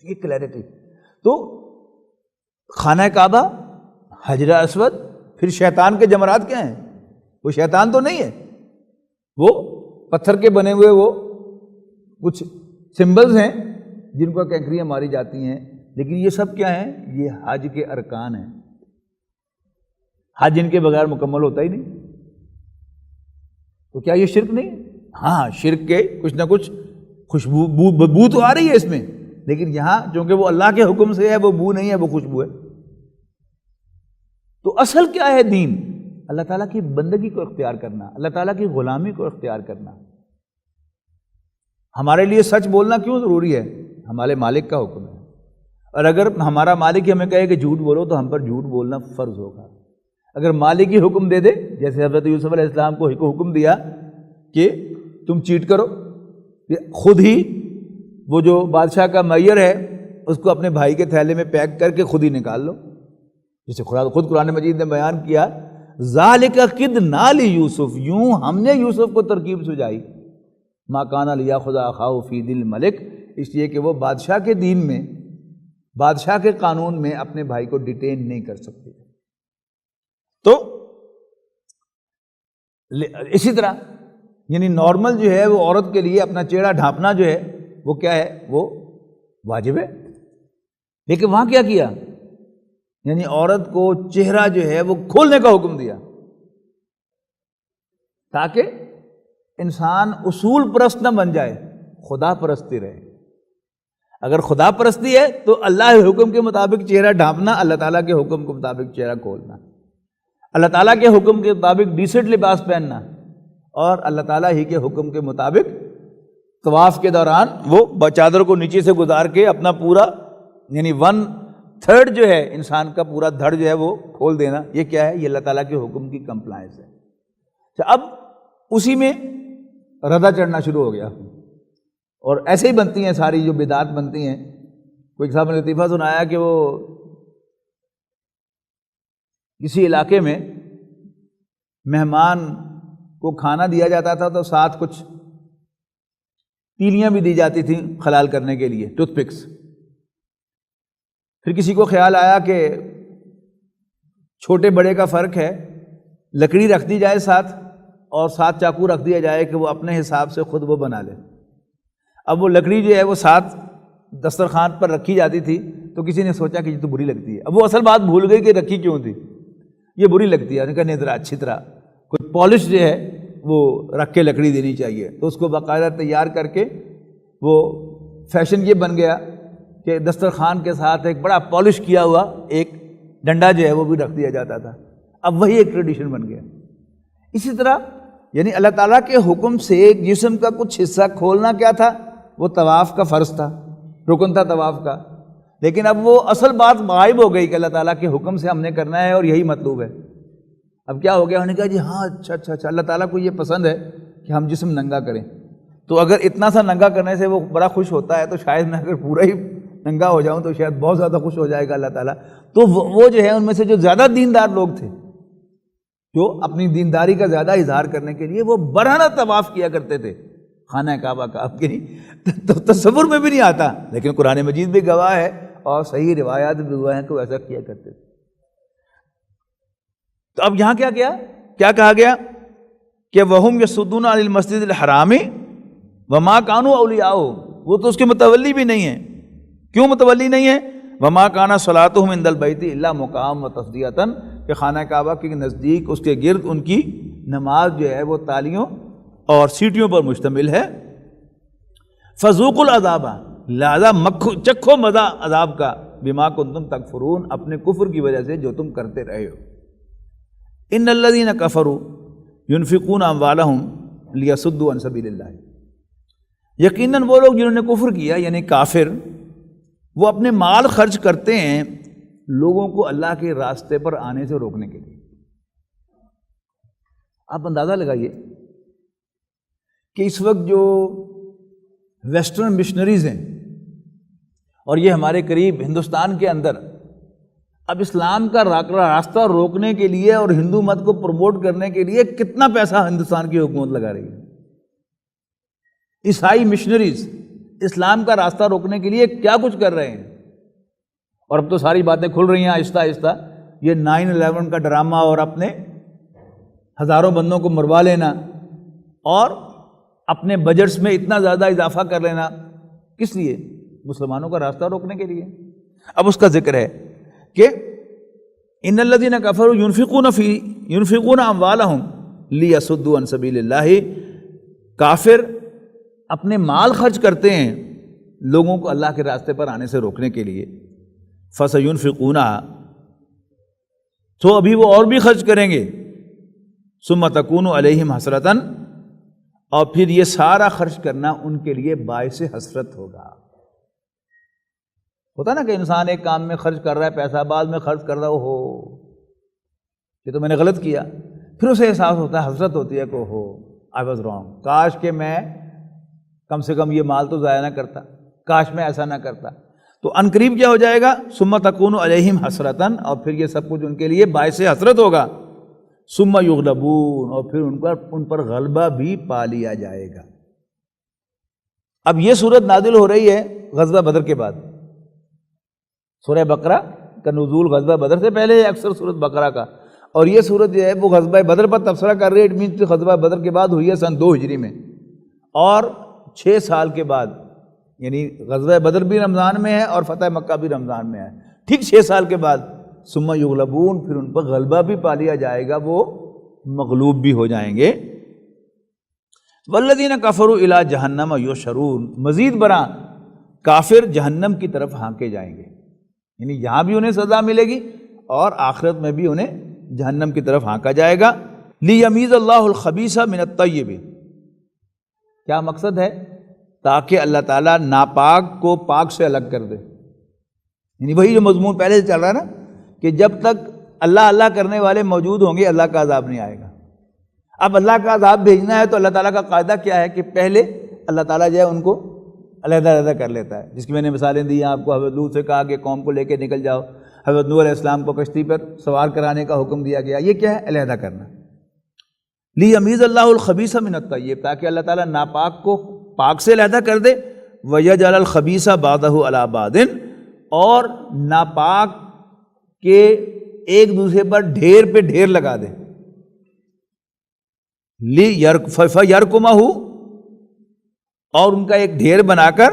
یہ کلیئرٹی۔ تو خانہ کعبہ، حجر اسود، پھر شیطان کے جمرات کیا ہیں؟ وہ شیطان تو نہیں ہے، وہ پتھر کے بنے ہوئے وہ کچھ سمبلز ہیں جن کو کینکریاں ماری جاتی ہیں، لیکن یہ سب کیا ہیں؟ یہ حج کے ارکان ہیں۔ حج ان کے بغیر مکمل ہوتا ہی نہیں، تو کیا یہ شرک نہیں ہے؟ ہاں، شرک کے کچھ نہ کچھ خوشبو بو تو آ رہی ہے اس میں، لیکن یہاں چونکہ وہ اللہ کے حکم سے ہے، وہ بو نہیں ہے، وہ خوشبو ہے۔ تو اصل کیا ہے دین؟ اللہ تعالیٰ کی بندگی کو اختیار کرنا، اللہ تعالیٰ کی غلامی کو اختیار کرنا۔ ہمارے لیے سچ بولنا کیوں ضروری ہے؟ ہمارے مالک کا حکم ہے، اور اگر ہمارا مالک ہمیں کہے کہ جھوٹ بولو تو ہم پر جھوٹ بولنا فرض ہوگا۔ اگر مالک ہی حکم دے دے، جیسے حضرت یوسف علیہ السلام کو حکم دیا کہ تم چیٹ کرو، خود ہی وہ جو بادشاہ کا معیر ہے اس کو اپنے بھائی کے تھیلے میں پیک کر کے خود ہی نکال لو، جسے خود قرآن مجید نے بیان کیا، ذالک کدنا لیوسف، یوں ہم نے یوسف کو ترکیب سجائی، ما کان لیاخذ اخاہ فی دل ملک، اس لیے کہ وہ بادشاہ کے دین میں، بادشاہ کے قانون میں اپنے بھائی کو ڈیٹین نہیں کر سکتے۔ تو اسی طرح یعنی نارمل جو ہے وہ عورت کے لیے اپنا چہرہ ڈھانپنا جو ہے وہ کیا ہے؟ وہ واجب ہے، لیکن وہاں کیا کیا؟ یعنی عورت کو چہرہ جو ہے وہ کھولنے کا حکم دیا، تاکہ انسان اصول پرست نہ بن جائے، خدا پرستی رہے۔ اگر خدا پرستی ہے تو اللہ کے حکم کے مطابق چہرہ ڈھانپنا، اللہ تعالیٰ کے حکم کے مطابق چہرہ کھولنا، اللہ تعالیٰ کے حکم کے مطابق ڈیسنٹ لباس پہننا، اور اللہ تعالیٰ ہی کے حکم کے مطابق طواف کے دوران وہ چادر کو نیچے سے گزار کے اپنا پورا یعنی 1/3 جو ہے انسان کا پورا دھڑ جو ہے وہ کھول دینا۔ یہ کیا ہے؟ یہ اللہ تعالیٰ کے حکم کی کمپلائنس ہے۔ اب اسی میں ردا چڑھنا شروع ہو گیا، اور ایسے ہی بنتی ہیں ساری جو بدعات بنتی ہیں۔ کوئی صاحب نے لطیفہ سنایا کہ وہ کسی علاقے میں مہمان کو کھانا دیا جاتا تھا تو ساتھ کچھ تیلیاں بھی دی جاتی تھیں خلال کرنے کے لیے، ٹوتھ پکس۔ پھر کسی کو خیال آیا کہ چھوٹے بڑے کا فرق ہے، لکڑی رکھ دی جائے ساتھ، اور ساتھ چاقو رکھ دیا جائے کہ وہ اپنے حساب سے خود وہ بنا لے۔ اب وہ لکڑی جو ہے وہ ساتھ دسترخوان پر رکھی جاتی تھی، تو کسی نے سوچا کہ یہ تو بری لگتی ہے۔ اب وہ اصل بات بھول گئی کہ رکھی کیوں تھی، یہ بری لگتی ہے۔ انہوں نے کہا نہیں، ذرا اچھی طرح کوئی پالش جو ہے وہ رکھ کے لکڑی دینی چاہیے۔ تو اس کو باقاعدہ تیار کر کے وہ فیشن یہ بن گیا کہ دسترخوان کے ساتھ ایک بڑا پالش کیا ہوا ایک ڈنڈا جو ہے وہ بھی رکھ دیا جاتا تھا۔ اب وہی ایک ٹریڈیشن بن گیا۔ اسی طرح یعنی اللہ تعالیٰ کے حکم سے جسم کا کچھ حصہ کھولنا کیا تھا؟ وہ طواف کا فرض تھا، رکن تھا طواف کا، لیکن اب وہ اصل بات غائب ہو گئی کہ اللہ تعالیٰ کے حکم سے ہم نے کرنا ہے اور یہی مطلوب ہے۔ اب کیا ہو گیا؟ انہوں نے کہا جی ہاں اچھا اللہ تعالیٰ کو یہ پسند ہے کہ ہم جسم ننگا کریں، تو اگر اتنا سا ننگا کرنے سے وہ بڑا خوش ہوتا ہے تو شاید میں اگر پورا ہی ننگا ہو جاؤں تو شاید بہت زیادہ خوش ہو جائے گا اللہ تعالیٰ۔ تو وہ جو ہے ان میں سے جو زیادہ دیندار لوگ تھے، جو اپنی دینداری کا زیادہ اظہار کرنے کے لیے وہ برہنہ طواف کیا کرتے تھے خانہ کعبہ کا۔ اب کی نہیں تو تصور میں بھی نہیں آتا، لیکن قرآن مجید بھی گواہ ہے اور صحیح روایات بھی گواہ ہیں کہ وہ ایسا کیا کرتے تھے۔ تو اب یہاں کیا کہا گیا کہ وَهُمْ يَصُدُّونَ عَنِ الْمَسْجِدِ الْحَرَامِ وَمَا كَانُوا أَوْلِيَاءَهُ، وہ تو اس کے متولی بھی نہیں ہیں۔ کیوں متولی نہیں ہے؟ وَمَا كَانَ صَلَاتُهُمْ عِندَ الْبَيْتِ إِلَّا مُقَامًا وَتَصْدِيَةً، کہ خانہ کعبہ کے نزدیک اس کے گرد ان کی نماز جو ہے وہ تالیوں اور سیٹیوں پر مشتمل ہے۔ فَذُوقُوا الْعَذَابَ، لہذا چکھو مزہ عذاب کا، بِمَا كُنتُمْ تَكْفُرُونَ، اپنے کفر کی وجہ سے جو تم کرتے رہے ہو۔ ان الذین کفروا ينفقون اموالهم لیصدوا عن سبیل اللہ، یقیناً وہ لوگ جنہوں نے کفر کیا یعنی کافر، وہ اپنے مال خرچ کرتے ہیں لوگوں کو اللہ کے راستے پر آنے سے روکنے کے لیے۔ آپ اندازہ لگائیے کہ اس وقت جو ویسٹرن مشنریز ہیں اور یہ ہمارے قریب ہندوستان کے اندر اب اسلام کا راستہ روکنے کے لیے اور ہندو مت کو پروموٹ کرنے کے لیے کتنا پیسہ ہندوستان کی حکومت لگا رہی ہے۔ عیسائی مشنریز اسلام کا راستہ روکنے کے لیے کیا کچھ کر رہے ہیں، اور اب تو ساری باتیں کھل رہی ہیں آہستہ آہستہ۔ یہ 9/11 کا ڈرامہ اور اپنے ہزاروں بندوں کو مروا لینا اور اپنے بجٹس میں اتنا زیادہ اضافہ کر لینا، کس لیے؟ مسلمانوں کا راستہ روکنے کے لیے۔ اب اس کا ذکر ہے کہ ان الذین کفروا ينفقون اموالهم لیصدوا عن سبیل اللہ، کافر اپنے مال خرچ کرتے ہیں لوگوں کو اللہ کے راستے پر آنے سے روکنے کے لیے۔ فَسَيُنْفِقُونَهَا، تو ابھی وہ اور بھی خرچ کریں گے۔ ثُمَّ تَكُونُ عَلَيْهِمْ حَسْرَةً، اور پھر یہ سارا خرچ کرنا ان کے لیے باعث حسرت ہوگا۔ ہوتا نا کہ انسان ایک کام میں خرچ کر رہا ہے پیسہ، بعد میں خرچ کر رہا ہو یہ تو میں نے غلط کیا، پھر اسے احساس ہوتا ہے، حسرت ہوتی ہے کہ ہو آئی واز رانگ، کاش کہ میں کم سے کم یہ مال تو ضائع نہ کرتا، کاش میں ایسا نہ کرتا۔ تو ان قریب کیا ہو جائے گا؟ ثم تکون علیہم حسرتاً، اور پھر یہ سب کچھ ان کے لیے باعث حسرت ہوگا۔ ثم یغلبون، اور پھر ان پر غلبہ بھی پا لیا جائے گا۔ اب یہ صورت نازل ہو رہی ہے غزوہ بدر کے بعد۔ سورہ بقرہ کا نزول غزوہ بدر سے پہلے ہے اکثر سورۃ بقرہ کا، اور یہ صورت جو ہے وہ غزوہ بدر پر تبصرہ کر رہی ہے۔ اٹ مینس غزوہ بدر کے بعد ہوئی ہے سن 2 ہجری میں، اور 6 سال کے بعد، یعنی غزوہ بدر بھی رمضان میں ہے اور فتح مکہ بھی رمضان میں ہے، ٹھیک 6 سال کے بعد ثم یغلبون، پھر ان پر غلبہ بھی پا لیا جائے گا، وہ مغلوب بھی ہو جائیں گے۔ والذین کفروا الی جہنم یحشرون، مزید برآں کافر جہنم کی طرف ہانکے جائیں گے، یعنی یہاں بھی انہیں سزا ملے گی اور آخرت میں بھی انہیں جہنم کی طرف ہانکا جائے گا۔ لیمیز اللہ الخبیث من الطیب، کیا مقصد ہے؟ تاکہ اللہ تعالیٰ ناپاک کو پاک سے الگ کر دے، یعنی وہی جو مضمون پہلے سے چل رہا ہے نا کہ جب تک اللہ اللہ کرنے والے موجود ہوں گے اللہ کا عذاب نہیں آئے گا۔ اب اللہ کا عذاب بھیجنا ہے تو اللہ تعالیٰ کا قاعدہ کیا ہے کہ پہلے اللہ تعالیٰ جو ہے ان کو علیحدہ علیحدہ کر لیتا ہے، جس کی میں نے مثالیں دی ہیں آپ کو۔ حضرت لوط سے کہا کہ قوم کو لے کے نکل جاؤ، حضرت نوح علیہ السلام کو کشتی پر سوار کرانے کا حکم دیا گیا، یہ کیا ہے؟ علیحدہ کرنا۔ لیمیز اللہ الخبیث من الطیب، تاکہ اللہ تعالیٰ ناپاک کو پاک سے علیحدہ کر دے، وَيَجْعَلَ الْخَبِيثَ بَعْضَهُ عَلَى بَعْضٍ، اور ناپاک کے ایک دوسرے پر ڈھیر پہ ڈھیر لگا دے۔ فَيَرْكُمَهُ، اور ان کا ایک ڈھیر بنا کر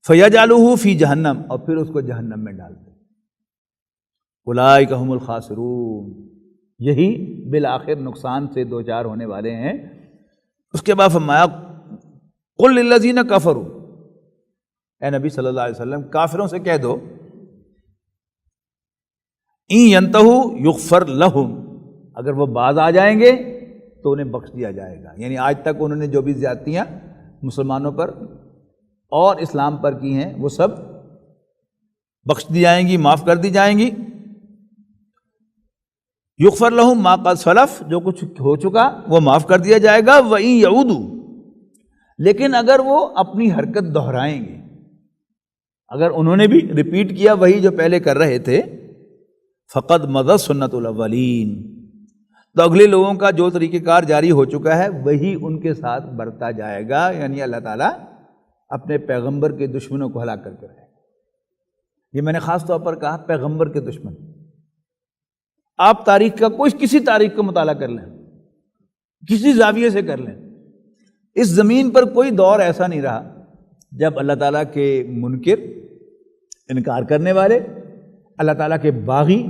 فَيَجْعَلُهُ فِي جَهَنَّمَ، اور پھر اس کو جہنم میں ڈال دے۔ اولئک هم الخاسرون، یہی بالآخر نقصان سے دوچار ہونے والے ہیں۔ اس کے بعد فرمایا قل للذین کفروا، اے نبی صلی اللہ علیہ وسلم کافروں سے کہہ دو ان ینتہوا یغفر لہم، اگر وہ باز آ جائیں گے تو انہیں بخش دیا جائے گا، یعنی آج تک انہوں نے جو بھی زیادتیاں مسلمانوں پر اور اسلام پر کی ہیں وہ سب بخش دی جائیں گی، معاف کر دی جائیں گی۔ یغفر لہم ما قد سلف، جو کچھ ہو چکا وہ معاف کر دیا جائے گا۔ وَإِن يَعُودُوا، لیکن اگر وہ اپنی حرکت دہرائیں گے، اگر انہوں نے بھی ریپیٹ کیا وہی جو پہلے کر رہے تھے، فقد مضت سنت الاولین، تو اگلے لوگوں کا جو طریقہ کار جاری ہو چکا ہے وہی ان کے ساتھ بڑھتا جائے گا، یعنی اللہ تعالیٰ اپنے پیغمبر کے دشمنوں کو ہلاک کر کے رہے گا۔ یہ میں نے خاص طور پر کہا پیغمبر کے دشمن۔ آپ تاریخ کا کسی تاریخ کا مطالعہ کر لیں، کسی زاویے سے کر لیں، اس زمین پر کوئی دور ایسا نہیں رہا جب اللہ تعالیٰ کے منکر، انکار کرنے والے، اللہ تعالیٰ کے باغی،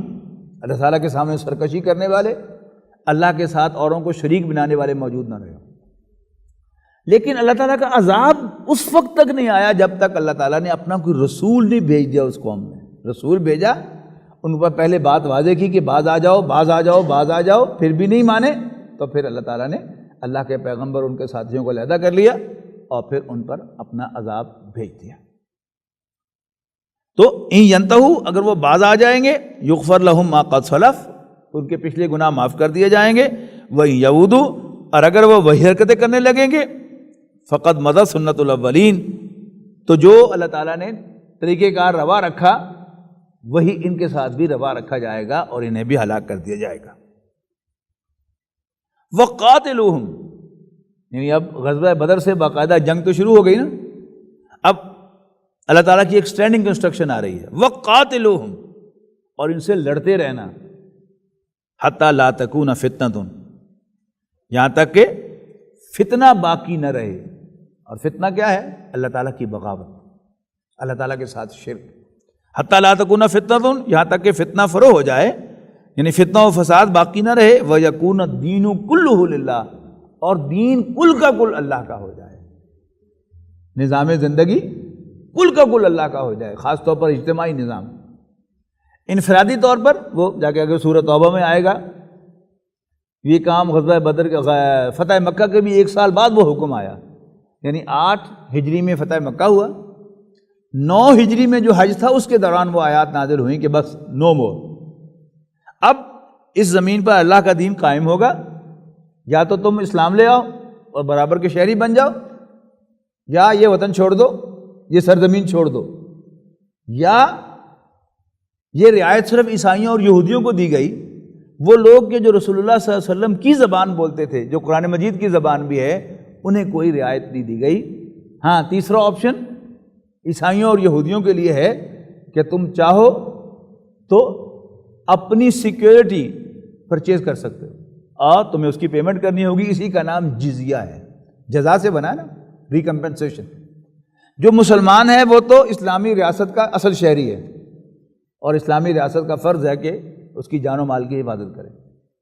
اللہ تعالیٰ کے سامنے سرکشی کرنے والے، اللہ کے ساتھ اوروں کو شریک بنانے والے موجود نہ رہے۔ لیکن اللہ تعالیٰ کا عذاب اس وقت تک نہیں آیا جب تک اللہ تعالیٰ نے اپنا کوئی رسول نہیں بھیج دیا۔ اس قوم میں رسول بھیجا، ان پر پہلے بات واضح کی کہ باز آ جاؤ، باز آ جاؤ، باز آ جاؤ، پھر بھی نہیں مانے، تو پھر اللہ تعالیٰ نے اللہ کے پیغمبر ان کے ساتھیوں کو علیحدہ کر لیا اور پھر ان پر اپنا عذاب بھیج دیا۔ تو ان ینتہوا، اگر وہ باز آ جائیں گے، یغفر لہم ما قد سلف، ان کے پچھلے گناہ معاف کر دیے جائیں گے۔ وَإِن يَعُودُوا، اور اگر وہ وہی حرکتیں کرنے لگیں گے، فقد مضت سنت الاولین، تو جو اللہ تعالیٰ نے طریقہ کار روا رکھا وہی ان کے ساتھ بھی روا رکھا جائے گا اور انہیں بھی ہلاک کر دیا جائے گا۔ وقاتلوہم، یعنی اب غزوہ بدر سے باقاعدہ جنگ تو شروع ہو گئی نا، اب اللہ تعالیٰ کی ایک اسٹینڈنگ انسٹرکشن آ رہی ہے، وقاتلوہم، اور ان سے لڑتے رہنا، حتی لا تکون فتنۃ، یہاں تک کہ فتنہ باقی نہ رہے۔ اور فتنہ کیا ہے؟ اللہ تعالیٰ کی بغاوت، اللہ تعالیٰ کے ساتھ شرک۔ حتی لا تکون فتنۃ، یہاں تک کہ فتنہ فروغ ہو جائے، یعنی فتنہ و فساد باقی نہ رہے، وَيَكُونَ الدِّينُ كُلُّهُ لِلَّهِ، اور دین کل کا کل اللہ کا ہو جائے، نظام زندگی کل کا کل اللہ کا ہو جائے، خاص طور پر اجتماعی نظام۔ انفرادی طور پر وہ جا کے اگر سورۃ توبہ میں آئے گا، یہ کام غزوہ بدر فتح مکہ کے بھی 1 سال بعد وہ حکم آیا، یعنی 8 ہجری میں فتح مکہ ہوا، 9 ہجری میں جو حج تھا اس کے دوران وہ آیات نازل ہوئیں کہ بس نو مور، اب اس زمین پر اللہ کا دین قائم ہوگا، یا تو تم اسلام لے آؤ اور برابر کے شہری بن جاؤ، یا یہ وطن چھوڑ دو، یہ سرزمین چھوڑ دو، یا یہ رعایت صرف عیسائیوں اور یہودیوں کو دی گئی، وہ لوگ کہ جو رسول اللہ صلی اللہ علیہ وسلم کی زبان بولتے تھے، جو قرآن مجید کی زبان بھی ہے، انہیں کوئی رعایت نہیں دی گئی۔ ہاں، تیسرا آپشن عیسائیوں اور یہودیوں کے لیے ہے کہ تم چاہو تو اپنی سیکیورٹی پرچیز کر سکتے ہو اور تمہیں اس کی پیمنٹ کرنی ہوگی، اسی کا نام جزیہ ہے، جزا سے بنا نا، ریکمپنسیشن۔ جو مسلمان ہے وہ تو اسلامی ریاست کا اصل شہری ہے، اور اسلامی ریاست کا فرض ہے کہ اس کی جان و مال کی حفاظت کرے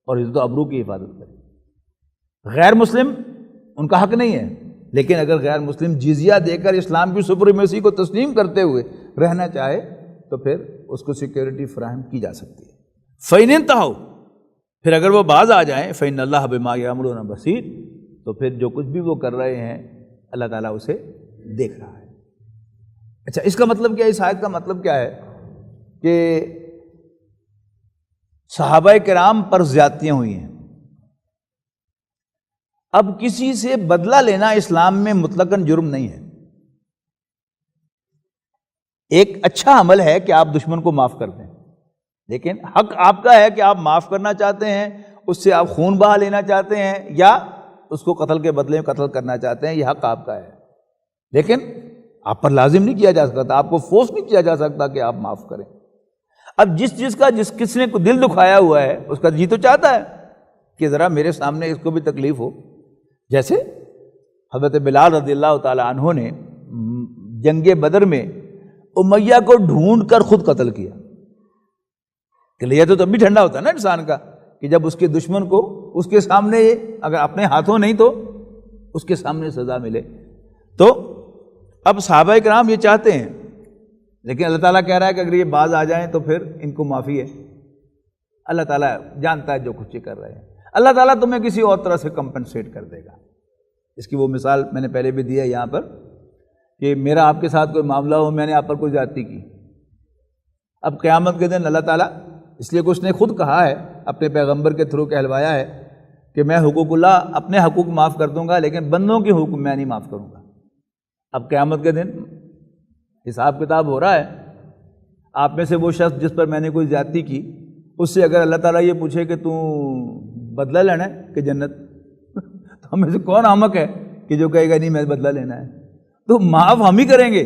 اور عزت و ابرو کی حفاظت کرے۔ غیر مسلم ان کا حق نہیں ہے، لیکن اگر غیر مسلم جزیہ دے کر اسلام کی سپریمیسی کو تسلیم کرتے ہوئے رہنا چاہے تو پھر اس کو سیکیورٹی فراہم کی جا سکتی ہے۔ فَإِنِ انتَهَوْا، پھر اگر وہ باز آ جائیں، فَإِنَّ اللَّهَ بِمَا يَعْمَلُونَ بَصِيرٌ، تو پھر جو کچھ بھی وہ کر رہے ہیں اللہ تعالیٰ اسے دیکھ رہا ہے۔ اچھا، اس کا مطلب کیا ہے؟ اس آیت کا مطلب کیا ہے کہ صحابہ کرام پر زیادتیاں ہوئی ہیں، اب کسی سے بدلہ لینا اسلام میں مطلقاً جرم نہیں ہے۔ ایک اچھا عمل ہے کہ آپ دشمن کو معاف کر دیں، لیکن حق آپ کا ہے کہ آپ معاف کرنا چاہتے ہیں، اس سے آپ خون بہا لینا چاہتے ہیں، یا اس کو قتل کے بدلے میں قتل کرنا چاہتے ہیں، یہ حق آپ کا ہے، لیکن آپ پر لازم نہیں کیا جا سکتا، آپ کو فورس نہیں کیا جا سکتا کہ آپ معاف کریں۔ اب جس کس نے دل دکھایا ہوا ہے اس کا جی تو چاہتا ہے کہ ذرا میرے سامنے اس کو بھی تکلیف ہو، جیسے حضرت بلال رضی اللہ تعالی عنہ نے جنگ بدر میں امیہ کو ڈھونڈ کر خود قتل کیا، کہ لیا تو تب بھی ٹھنڈا ہوتا ہے نا انسان کا، کہ جب اس کے دشمن کو اس کے سامنے، اگر اپنے ہاتھوں نہیں تو اس کے سامنے سزا ملے۔ تو اب صحابہ کرام یہ چاہتے ہیں، لیکن اللہ تعالیٰ کہہ رہا ہے کہ اگر یہ باز آ جائیں تو پھر ان کو معافی ہے، اللہ تعالیٰ جانتا ہے جو کچھ یہ کر رہے ہیں، اللہ تعالیٰ تمہیں کسی اور طرح سے کمپنسیٹ کر دے گا۔ اس کی وہ مثال میں نے پہلے بھی دی ہے یہاں پر، کہ میرا آپ کے ساتھ کوئی معاملہ ہو، میں نے آپ پر کوئی زیادتی کی، اب قیامت کے دن اللہ تعالیٰ، اس لیے کہ اس نے خود کہا ہے، اپنے پیغمبر کے تھرو کہلوایا ہے کہ میں حقوق اللہ اپنے حقوق معاف کر دوں گا، لیکن بندوں کے حقوق میں نہیں معاف کروں گا۔ اب قیامت کے دن حساب کتاب ہو رہا ہے، آپ میں سے وہ شخص جس پر میں نے کوئی زیادتی کی، اس سے اگر اللہ تعالیٰ یہ پوچھے کہ تو بدلہ لینا ہے کہ جنت، تو ہم میں سے کون احمق ہے کہ جو کہے گا نہیں میں بدلہ لینا ہے؟ تو معاف ہم ہی کریں گے،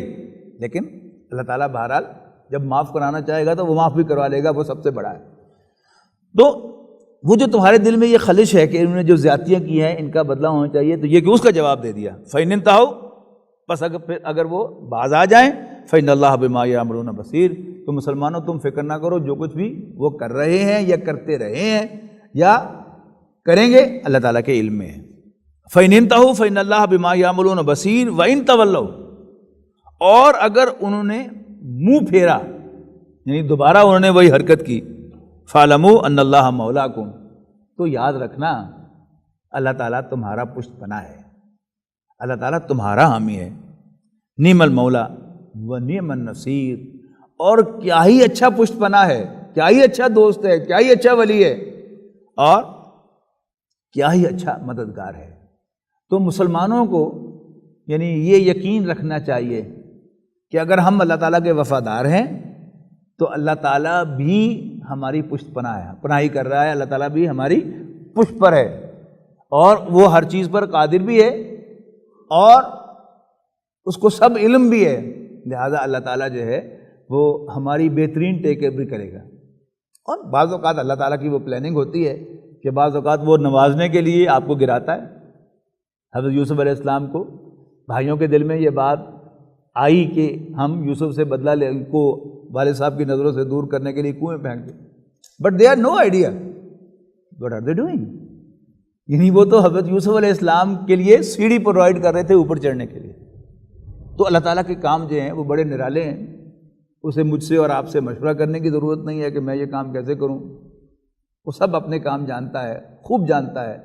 لیکن اللہ تعالیٰ بہرحال جب معاف کرانا چاہے گا تو وہ معاف بھی کروا لے گا، وہ سب سے بڑا ہے۔ تو وہ جو تمہارے دل میں یہ خلش ہے کہ انہوں نے جو زیادتیاں کی ہیں ان کا بدلہ ہونا چاہیے، تو یہ کہ اس کا جواب دے دیا، فَإِنِ انتَهَوْا، بس اگر وہ باز آ جائیں، فَإِنَّ اللَّهَ بِمَا يَعْمَلُونَ بَصِيرٌ، تو مسلمانوں تم فکر نہ کرو، جو کچھ بھی وہ کر رہے ہیں یا کرتے رہے ہیں یا کریں گے اللہ تعالیٰ کے علم میں ہے۔ فَإِنِ انتَهُوا فَإِنَّ اللَّهَ بِمَا يَعْمَلُونَ بَصِيرٌ وَإِن تَوَلَّوْا، اور اگر انہوں نے منہ پھیرا، یعنی دوبارہ انہوں نے وہی حرکت کی، فَاعْلَمُوا أَنَّ اللَّهَ مَوْلَاكُمْ، تو یاد رکھنا اللہ تعالیٰ تمہارا پشت پناہ ہے، اللہ تعالیٰ تمہارا حامی ہے۔ نعم المولا و نعم النصیر، اور کیا ہی اچھا پشت پناہ ہے، کیا ہی اچھا دوست ہے، کیا ہی اچھا ولی ہے، اور کیا ہی اچھا مددگار ہے۔ تو مسلمانوں کو یعنی یہ یقین رکھنا چاہیے کہ اگر ہم اللہ تعالیٰ کے وفادار ہیں تو اللہ تعالیٰ بھی ہماری پشت پناہی کر رہا ہے، اللہ تعالیٰ بھی ہماری پشت پر ہے، اور وہ ہر چیز پر قادر بھی ہے اور اس کو سب علم بھی ہے، لہذا اللہ تعالیٰ جو ہے وہ ہماری بہترین ٹیک کیئر بھی کرے گا۔ اور بعض اوقات اللہ تعالیٰ کی وہ پلاننگ ہوتی ہے کہ بعض اوقات وہ نوازنے کے لیے آپ کو گراتا ہے۔ حضرت یوسف علیہ السلام کو بھائیوں کے دل میں یہ بات آئی کہ ہم یوسف سے بدلہ لے کو والد صاحب کی نظروں سے دور کرنے کے لیے کنویں پھینک دیں، but they are no idea what are they doing, یعنی وہ تو حضرت یوسف علیہ السلام کے لیے سیڑھی پرووائڈ کر رہے تھے اوپر چڑھنے کے لیے۔ تو اللہ تعالیٰ کے کام جو ہیں وہ بڑے نرالے ہیں، اسے مجھ سے اور آپ سے مشورہ کرنے کی ضرورت نہیں ہے کہ میں یہ کام کیسے کروں، وہ سب اپنے کام جانتا ہے، خوب جانتا ہے،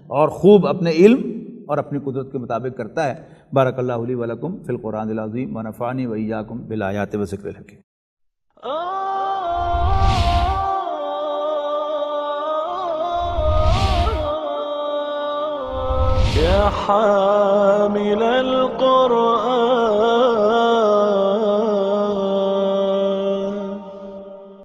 اور خوب اپنے علم اور اپنی قدرت کے مطابق کرتا ہے۔ بارک اللہ لی ولکم فی القرآن العظیم ونفعنی وإیاکم بالآیات والذکر الحکیم۔ يا حامل القرآن